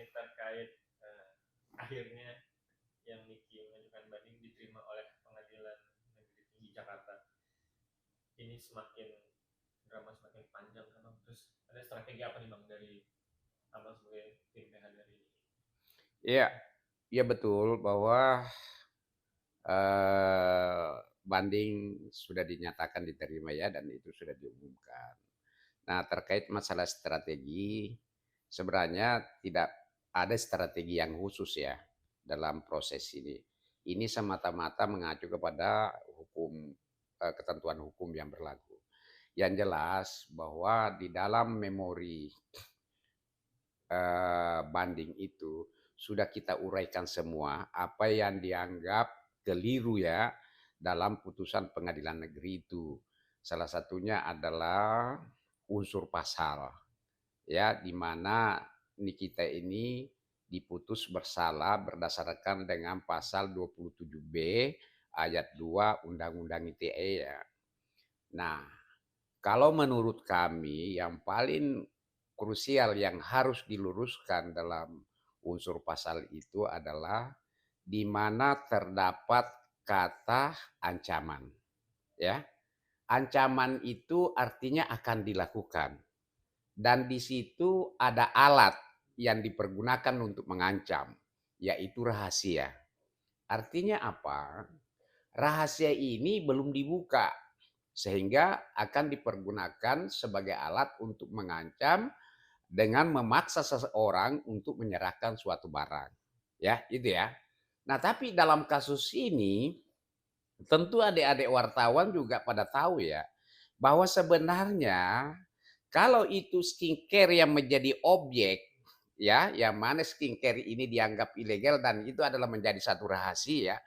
ini terkait akhirnya yang Niki mengajukan banding diterima oleh Pengadilan Negeri Tinggi Jakarta. Ini semakin drama semakin panjang kan Bang. Terus ada strategi apa nih Bang dari Abang sebagai tim PH dari ini? Iya, iya betul bahwa banding sudah dinyatakan diterima ya dan itu sudah diumumkan. Nah, terkait masalah strategi, sebenarnya tidak ada strategi yang khusus ya dalam proses ini. Ini semata-mata mengacu kepada hukum, ketentuan hukum yang berlaku. Yang jelas bahwa di dalam memori banding itu sudah kita uraikan semua apa yang dianggap keliru ya dalam putusan pengadilan negeri itu. Salah satunya adalah unsur pasal ya di mana Nikita ini diputus bersalah berdasarkan dengan pasal 27B ayat 2 Undang-Undang ITE ya. Nah, kalau menurut kami yang paling krusial yang harus diluruskan dalam unsur pasal itu adalah di mana terdapat kata ancaman. Ya, ancaman itu artinya akan dilakukan dan di situ ada alat yang dipergunakan untuk mengancam, yaitu rahasia. Artinya apa? Rahasia ini belum dibuka sehingga akan dipergunakan sebagai alat untuk mengancam dengan memaksa seseorang untuk menyerahkan suatu barang. Ya, itu ya. Nah, tapi dalam kasus ini tentu adik-adik wartawan juga pada tahu ya bahwa sebenarnya kalau itu skincare yang menjadi objek ya, yang mana skincare ini dianggap ilegal dan itu adalah menjadi satu rahasia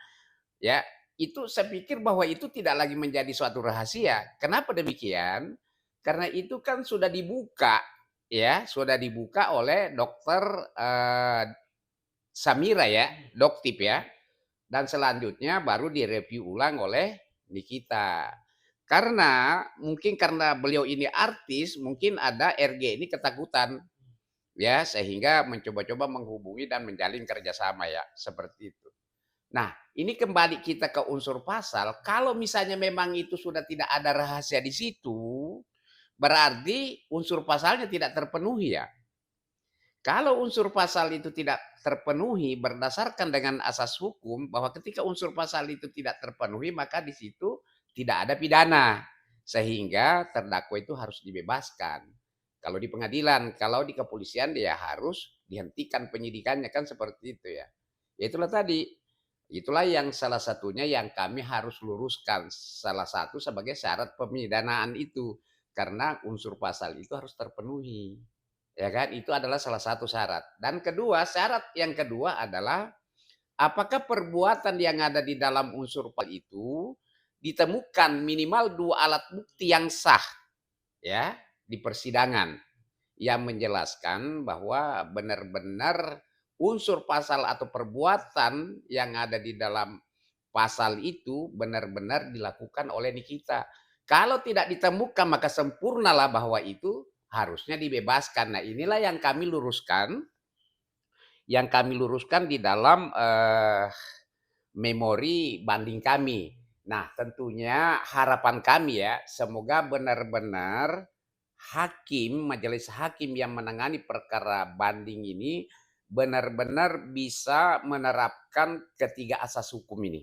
ya, itu saya pikir bahwa itu tidak lagi menjadi suatu rahasia. Kenapa demikian? Karena itu kan sudah dibuka ya, sudah dibuka oleh dokter Samira ya, Doktip ya. Dan selanjutnya baru direview ulang oleh Nikita. Karena mungkin karena beliau ini artis, mungkin ada RG ini ketakutan ya sehingga mencoba-coba menghubungi dan menjalin kerjasama ya seperti itu. Nah, ini kembali kita ke unsur pasal. Kalau misalnya memang itu sudah tidak ada rahasia di situ, berarti unsur pasalnya tidak terpenuhi ya. Kalau unsur pasal itu tidak terpenuhi berdasarkan dengan asas hukum bahwa ketika unsur pasal itu tidak terpenuhi maka di situ tidak ada pidana sehingga terdakwa itu harus dibebaskan. Kalau di pengadilan, kalau di kepolisian dia harus dihentikan penyidikannya kan seperti itu ya. Ya itulah tadi. Itulah yang salah satunya yang kami harus luruskan. Salah satu sebagai syarat pemidanaan itu karena unsur pasal itu harus terpenuhi. Ya kan? Itu adalah salah satu syarat. Dan kedua, syarat yang kedua adalah apakah perbuatan yang ada di dalam unsur pasal itu ditemukan minimal dua alat bukti yang sah ya di persidangan yang menjelaskan bahwa benar-benar unsur pasal atau perbuatan yang ada di dalam pasal itu benar-benar dilakukan oleh Nikita. Kalau tidak ditemukan maka sempurnalah bahwa itu harusnya dibebaskan. Nah, inilah yang kami luruskan di dalam memori banding kami. Nah, tentunya harapan kami ya, semoga benar-benar majelis hakim yang menangani perkara banding ini benar-benar bisa menerapkan ketiga asas hukum ini.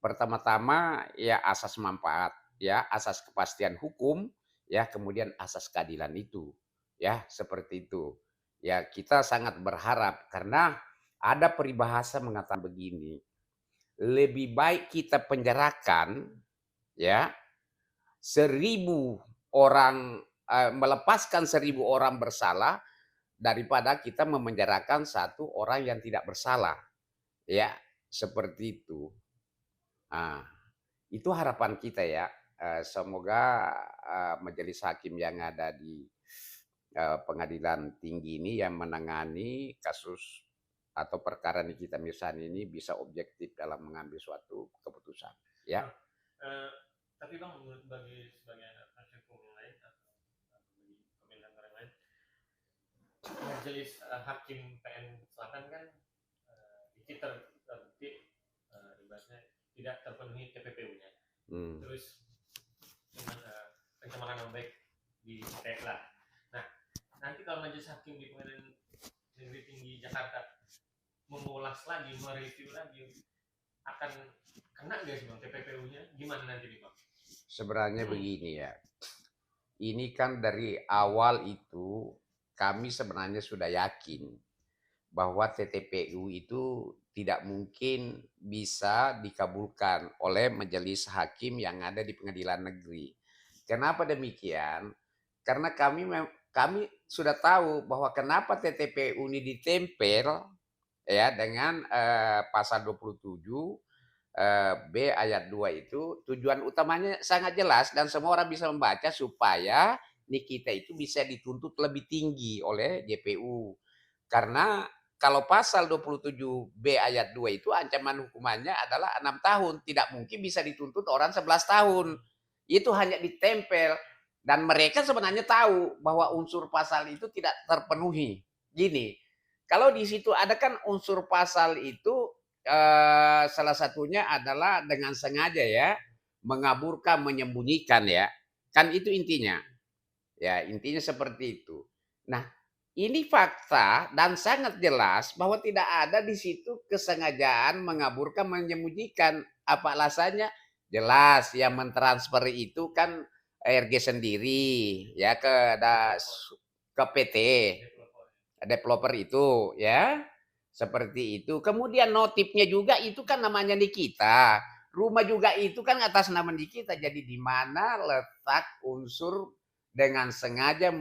Pertama-tama ya asas manfaat, ya asas kepastian hukum, ya kemudian asas keadilan itu. Ya, seperti itu. Ya, kita sangat berharap karena ada peribahasa mengatakan begini, lebih baik kita penjarakan ya 1.000 orang melepaskan 1.000 orang bersalah daripada kita memenjarakan satu orang yang tidak bersalah ya seperti itu. Nah, itu harapan kita ya. Semoga majelis hakim yang ada di pengadilan tinggi ini yang menangani kasus atau perkara Nikita Mirzani ini bisa objektif dalam mengambil suatu keputusan. Ya. Tapi Bang, menurut bagi sebagian penasihat hukum lain atau bagi pemilihan orang lain, Majelis Hakim PN Selatan kan itu terbukti ibaratnya tidak terpenuhi TPPU-nya. Terus cuman pencemaran nama baik di ITE lah. Nah, nanti kalau Majelis Hakim di Pengadilan Negeri Tinggi Jakarta mengulas lagi, mereview lagi, akan kena nggak sih Bang TPPU-nya? Gimana nanti nih Bang? Sebenarnya begini ya, ini kan dari awal itu kami sebenarnya sudah yakin bahwa TPPU itu tidak mungkin bisa dikabulkan oleh majelis hakim yang ada di pengadilan negeri. Kenapa demikian? Karena kami sudah tahu bahwa kenapa TPPU ini ditempel ya dengan pasal 27 B ayat 2 itu tujuan utamanya sangat jelas dan semua orang bisa membaca supaya kita itu bisa dituntut lebih tinggi oleh JPU. Karena kalau pasal 27B ayat 2 itu ancaman hukumannya adalah 6 tahun. Tidak mungkin bisa dituntut orang 11 tahun. Itu hanya ditempel. Dan mereka sebenarnya tahu bahwa unsur pasal itu tidak terpenuhi. Gini, kalau di situ ada kan unsur pasal itu salah satunya adalah dengan sengaja ya, mengaburkan, menyembunyikan ya. Kan itu intinya. Ya, intinya seperti itu. Nah, ini fakta dan sangat jelas bahwa tidak ada di situ kesengajaan mengaburkan, menyembunyikan. Apa alasannya? Jelas yang mentransfer itu kan RG sendiri ya ke PT developer itu ya. Seperti itu. Kemudian notifnya juga itu kan namanya Nikita. Rumah juga itu kan atas nama Nikita. Jadi di mana letak unsur dengan sengaja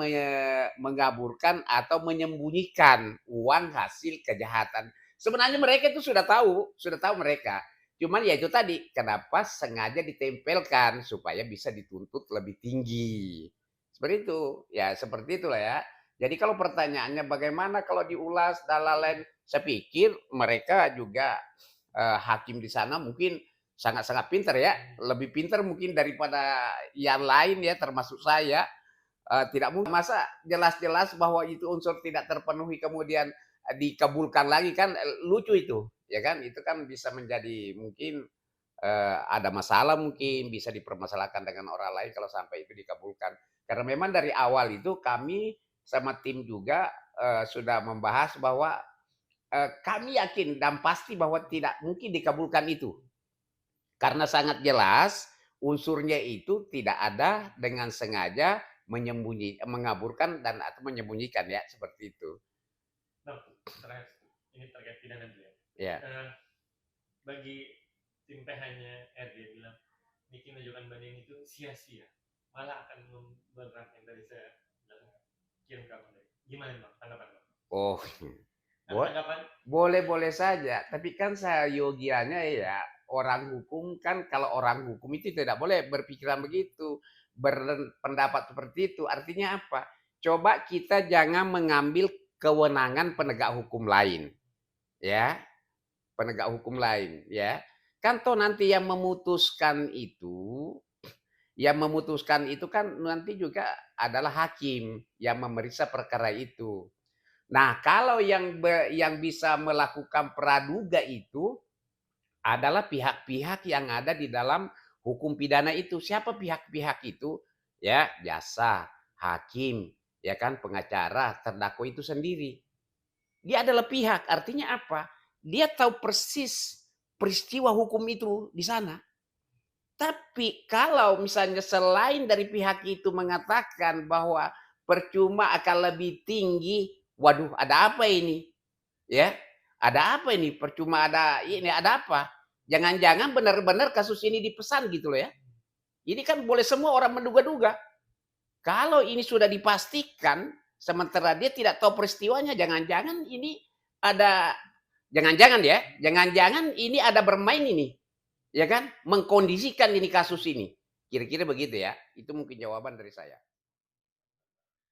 mengaburkan atau menyembunyikan uang hasil kejahatan. Sebenarnya mereka itu sudah tahu mereka. Cuman ya itu tadi, kenapa sengaja ditempelkan supaya bisa dituntut lebih tinggi. Seperti itu. Ya, seperti itulah ya. Jadi kalau pertanyaannya bagaimana kalau diulas dan lain-lain, saya pikir mereka juga hakim di sana mungkin sangat-sangat pintar ya, lebih pintar mungkin daripada yang lain ya, termasuk saya. Tidak mungkin masa jelas-jelas bahwa itu unsur tidak terpenuhi kemudian dikabulkan lagi kan lucu itu, ya kan? Itu kan bisa menjadi mungkin ada masalah mungkin bisa dipermasalahkan dengan orang lain kalau sampai itu dikabulkan. Karena memang dari awal itu kami sama tim juga sudah membahas bahwa kami yakin dan pasti bahwa tidak mungkin dikabulkan itu. Karena sangat jelas unsurnya itu tidak ada dengan sengaja mengaburkan dan atau menyembunyikan ya seperti itu. Nah, ini terkait pidana dulu ya. Ya. Bagi tim PH-nya RD bilang Niki menunjukkan banding itu sia-sia, malah akan memberatkan dari saya kirim kamu deh. Gimana Bang tanggapan Bang? Oh, boleh saja, tapi kan saya yogianya ya orang hukum kan, kalau orang hukum itu tidak boleh berpikiran begitu, berpendapat seperti itu. Artinya apa? Coba kita jangan mengambil kewenangan penegak hukum lain, ya, penegak hukum lain, ya. Kan toh nanti yang memutuskan itu kan nanti juga adalah hakim yang memeriksa perkara itu. Nah, kalau yang bisa melakukan praduga itu adalah pihak-pihak yang ada di dalam hukum pidana itu. Siapa pihak-pihak itu? Ya, jasa, hakim, ya kan, pengacara, terdakwa itu sendiri. Dia adalah pihak, artinya apa? Dia tahu persis peristiwa hukum itu di sana. Tapi kalau misalnya selain dari pihak itu mengatakan bahwa percuma akan lebih tinggi, waduh, ada apa ini? Ya, ada apa ini? Percuma ada ini, ada apa? Jangan-jangan benar-benar kasus ini dipesan gitu loh ya. Ini kan boleh semua orang menduga-duga. Kalau ini sudah dipastikan, sementara dia tidak tahu peristiwanya, jangan-jangan ini ada, jangan-jangan ini ada bermain ini, ya kan? Mengkondisikan ini kasus ini. Kira-kira begitu ya. Itu mungkin jawaban dari saya.